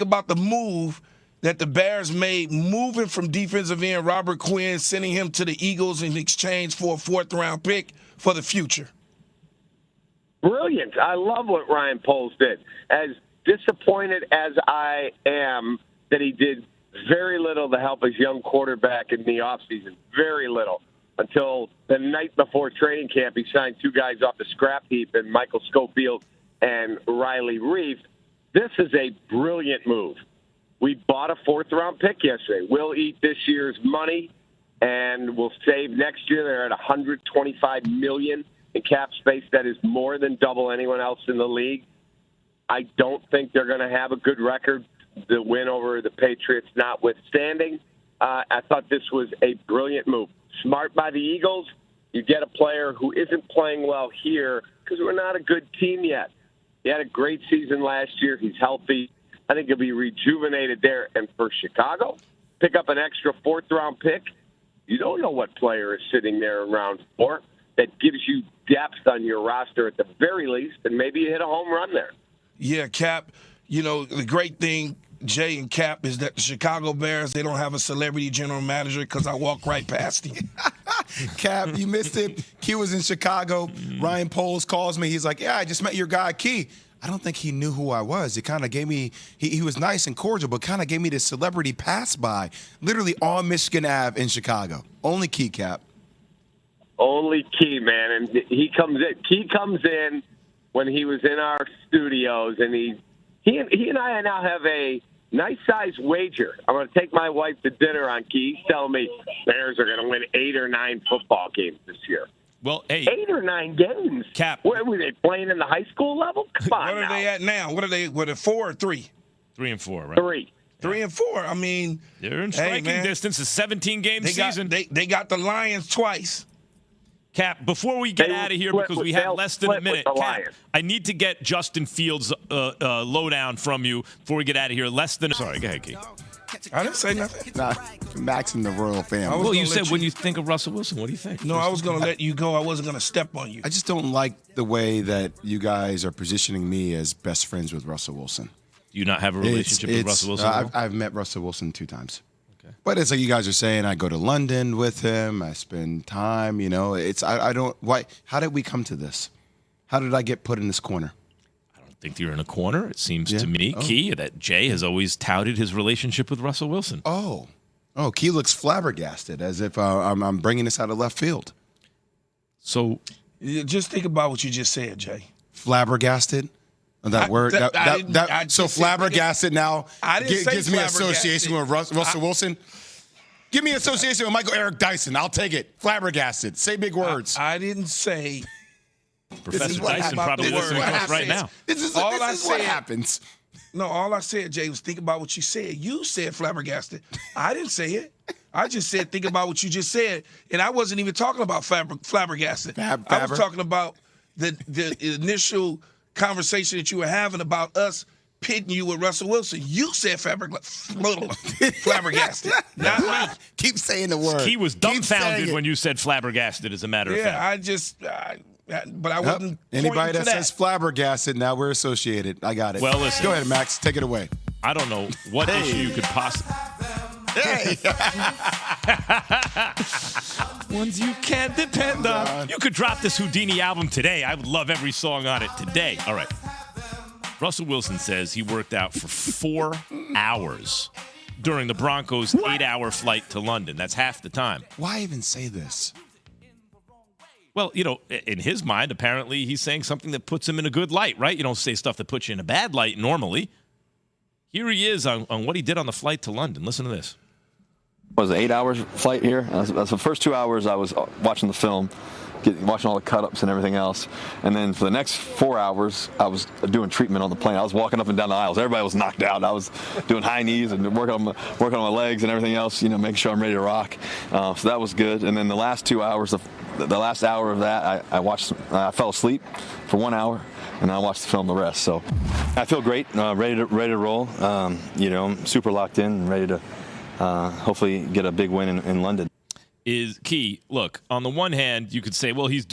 about the move that the Bears made, moving from defensive end Robert Quinn, sending him to the Eagles in exchange for a fourth-round pick for the future? Brilliant. I love what Ryan Poles did. As disappointed as I am that he did very little to help his young quarterback in the offseason, very little, until the night before training camp he signed two guys off the scrap heap in Michael Schofield and Riley Reef. This is a brilliant move. We bought a fourth-round pick yesterday. We'll eat this year's money, and we'll save next year. They're at $125 million in cap space. That is more than double anyone else in the league. I don't think they're going to have a good record. The win over the Patriots notwithstanding, I thought this was a brilliant move. Smart by the Eagles. You get a player who isn't playing well here because we're not a good team yet. He had a great season last year. He's healthy. I think he'll be rejuvenated there. And for Chicago, pick up an extra fourth-round pick. You don't know what player is sitting there in round 4 that gives you depth on your roster at the very least, and maybe you hit a home run there. Yeah, Cap, the great thing, Jay and Cap, is that the Chicago Bears, they don't have a celebrity general manager because I walk right past him. Cap, you missed it. Key was in Chicago. Ryan Poles calls me. He's like, yeah, I just met your guy, Key. I don't think he knew who I was. He kind of gave me, he was nice and cordial, but kind of gave me this celebrity pass by, literally on Michigan Ave in Chicago. Only Key, Cap. Only Key, man. And he comes in. Key comes in when he was in our studios, and he and I now have a nice-sized wager. I'm going to take my wife to dinner on Key. He's telling me Bears are going to win 8 or 9 football games this year. Well, hey, 8 or 9 games. Cap. Where were they playing in the high school level? Come on. What are they at now? What are they? 4 or 3? 3 and 4, right? 3. 3 and 4. I mean, they're in striking distance. A 17-game season. They got the Lions twice. Cap, before we get out of here, because we have less than a minute, Cap, I need to get Justin Fields' lowdown from you before we get out of here. Sorry, go ahead, Key. I didn't say nothing. Nah, Max and the royal family. Well, you said when you think of Russell Wilson, what do you think? No, I was going to let you go. I wasn't going to step on you. I just don't like the way that you guys are positioning me as best friends with Russell Wilson. Do you not have a relationship with Russell Wilson? I've met Russell Wilson 2 times. Okay. But it's like you guys are saying, I go to London with him. I spend time, I don't, why, how did we come to this? How did I get put in this corner? I think you're in a corner. It seems to me, Key, that Jay has always touted his relationship with Russell Wilson. Oh, Key looks flabbergasted, as if I'm bringing this out of left field. So, just think about what you just said, Jay. Flabbergasted. So flabbergasted now gives me association with Russell Wilson. Give me association with Michael Eric Dyson. I'll take it. Flabbergasted. Say big words. I didn't say. Professor Dyson probably listening to us right now. This is what happens. No, all I said, Jay, was think about what you said. You said flabbergasted. I didn't say it. I just said think about what you just said, and I wasn't even talking about flabbergasted. I was talking about the initial conversation that you were having about us pitting you with Russell Wilson. You said flabbergasted, not me. Keep saying the word. He was dumbfounded when you said flabbergasted, as a matter of fact. But I wasn't. Anybody that says flabbergasted, now we're associated. I got it. Well, listen. Go ahead, Max. Take it away. I don't know what issue you could possibly. Hey. Ones you can't depend on. You could drop this Houdini album today. I would love every song on it today. All right. Russell Wilson says he worked out for 4 hours during the Broncos' 8-hour flight to London. That's half the time. Why even say this? Well, in his mind, apparently he's saying something that puts him in a good light, right? You don't say stuff that puts you in a bad light normally. Here he is on what he did on the flight to London. Listen to this. It was an 8-hour flight here. That's the first 2 hours I was watching the film, watching all the cut-ups and everything else. And then for the next 4 hours, I was doing treatment on the plane. I was walking up and down the aisles. Everybody was knocked out. I was doing high knees and working on my legs and everything else, making sure I'm ready to rock. So that was good. And then the last 2 hours, the last hour of that, I fell asleep for 1 hour. And I watched the film the rest. So I feel great, ready to roll. Super locked in and ready to hopefully get a big win in London. Is Key, look, on the one hand, you could say, well, he's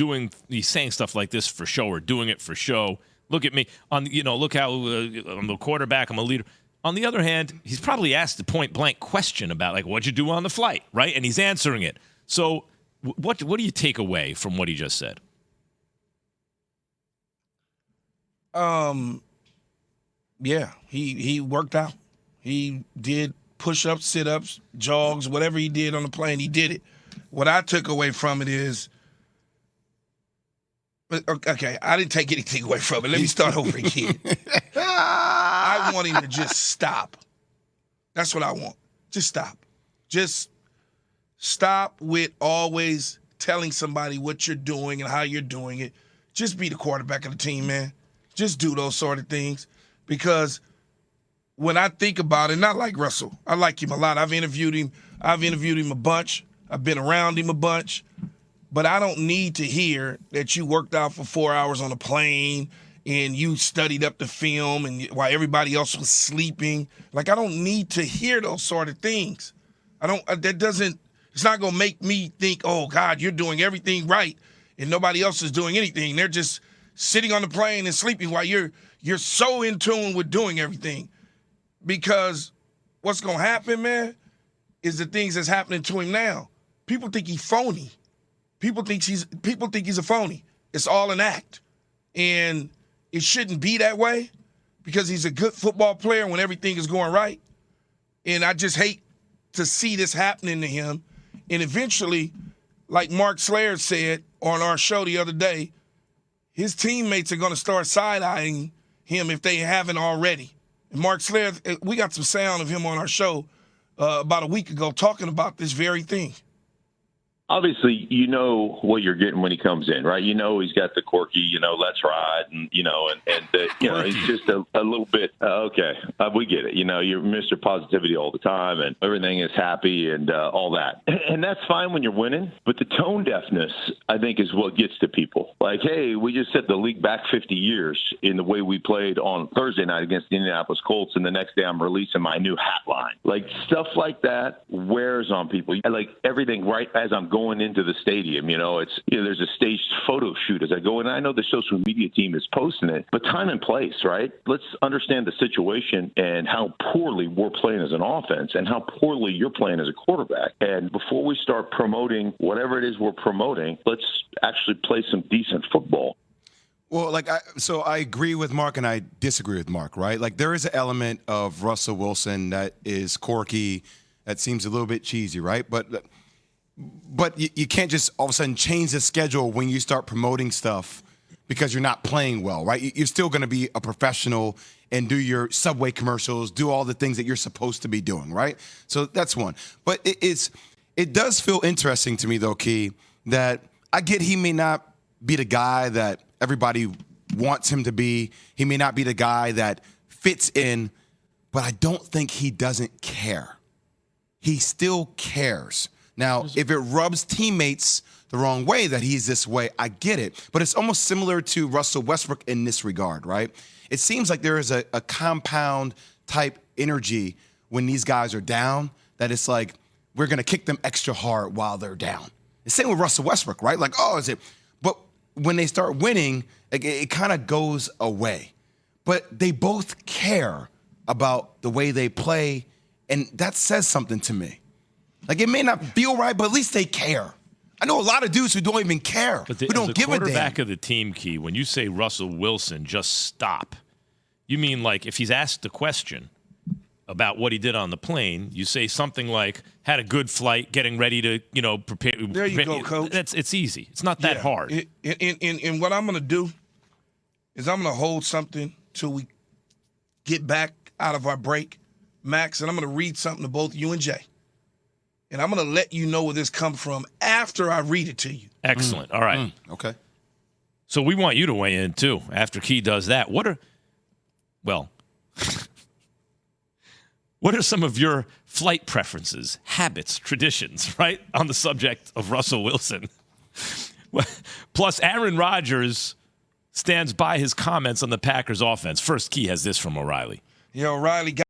saying stuff like this for show or doing it for show. Look at me. Look how I'm the quarterback, I'm a leader. On the other hand, he's probably asked a point-blank question about, like, what'd you do on the flight, right? And he's answering it. So what do you take away from what he just said? Yeah, he worked out. He did push-ups, sit-ups, jogs, whatever he did on the plane, he did it. What I took away from it is, okay, I didn't take anything away from it. Let me start over again. I want him to just stop. That's what I want. Just stop. Just stop with always telling somebody what you're doing and how you're doing it. Just be the quarterback of the team, man. Just do those sort of things. Because when I think about it, not like Russell. I like him a lot. I've interviewed him a bunch. I've been around him a bunch. But I don't need to hear that you worked out for 4 hours on a plane and you studied up the film and while everybody else was sleeping. Like, I don't need to hear those sort of things. It's not going to make me think, oh, God, you're doing everything right and nobody else is doing anything. They're just sitting on the plane and sleeping while you're so in tune with doing everything. Because what's going to happen, man, is the things that's happening to him now. People think he's phony. People think he's a phony. It's all an act. And it shouldn't be that way because he's a good football player when everything is going right. And I just hate to see this happening to him. And eventually, like Mark Slayer said on our show the other day, his teammates are going to start side-eyeing him if they haven't already. And Mark Slayer, we got some sound of him on our show about a week ago talking about this very thing. Obviously, you know what you're getting when he comes in, right? You know he's got the quirky, let's ride, and it's just a little bit, okay, we get it. You're Mr. Positivity all the time, and everything is happy and all that. And that's fine when you're winning, but the tone deafness, I think, is what gets to people. Like, hey, we just set the league back 50 years in the way we played on Thursday night against the Indianapolis Colts, and the next day I'm releasing my new hat line. Like, stuff like that wears on people. I like everything right as I'm going into the stadium. There's a staged photo shoot as I go in. I know the social media team is posting it, but time and place, right? Let's understand the situation and how poorly we're playing as an offense and how poorly you're playing as a quarterback. And before we start promoting whatever it is we're promoting, let's actually play some decent football. Well, so I agree with Mark and I disagree with Mark, right? Like, there is an element of Russell Wilson that is quirky, that seems a little bit cheesy, right? But you can't just all of a sudden change the schedule when you start promoting stuff because you're not playing well, right? You're still going to be a professional and do your Subway commercials, do all the things that you're supposed to be doing, right? So that's one. But it does feel interesting to me, though, Key, that I get he may not be the guy that everybody wants him to be. He may not be the guy that fits in, but I don't think he doesn't care. He still cares. Now, if it rubs teammates the wrong way that he's this way, I get it. But it's almost similar to Russell Westbrook in this regard, right? It seems like there is a compound type energy when these guys are down that it's like we're going to kick them extra hard while they're down. The same with Russell Westbrook, right? Like, oh, is it? But when they start winning, it kind of goes away. But they both care about the way they play, and that says something to me. Like, it may not feel right, but at least they care. I know a lot of dudes who don't even care, who don't give a damn. Quarterback of the team, Key, when you say Russell Wilson, just stop, you mean like if he's asked a question about what he did on the plane, you say something like, had a good flight, getting ready to, prepare. There you go, Coach. It's easy. It's not that hard. And what I'm going to do is I'm going to hold something till we get back out of our break, Max, and I'm going to read something to both you and Jay. And I'm going to let you know where this comes from after I read it to you. Excellent. All right. Okay. So we want you to weigh in, too, after Key does that. What are some of your flight preferences, habits, traditions, right, on the subject of Russell Wilson? Plus, Aaron Rodgers stands by his comments on the Packers offense. First, Key has this from O'Reilly. Yeah, O'Reilly got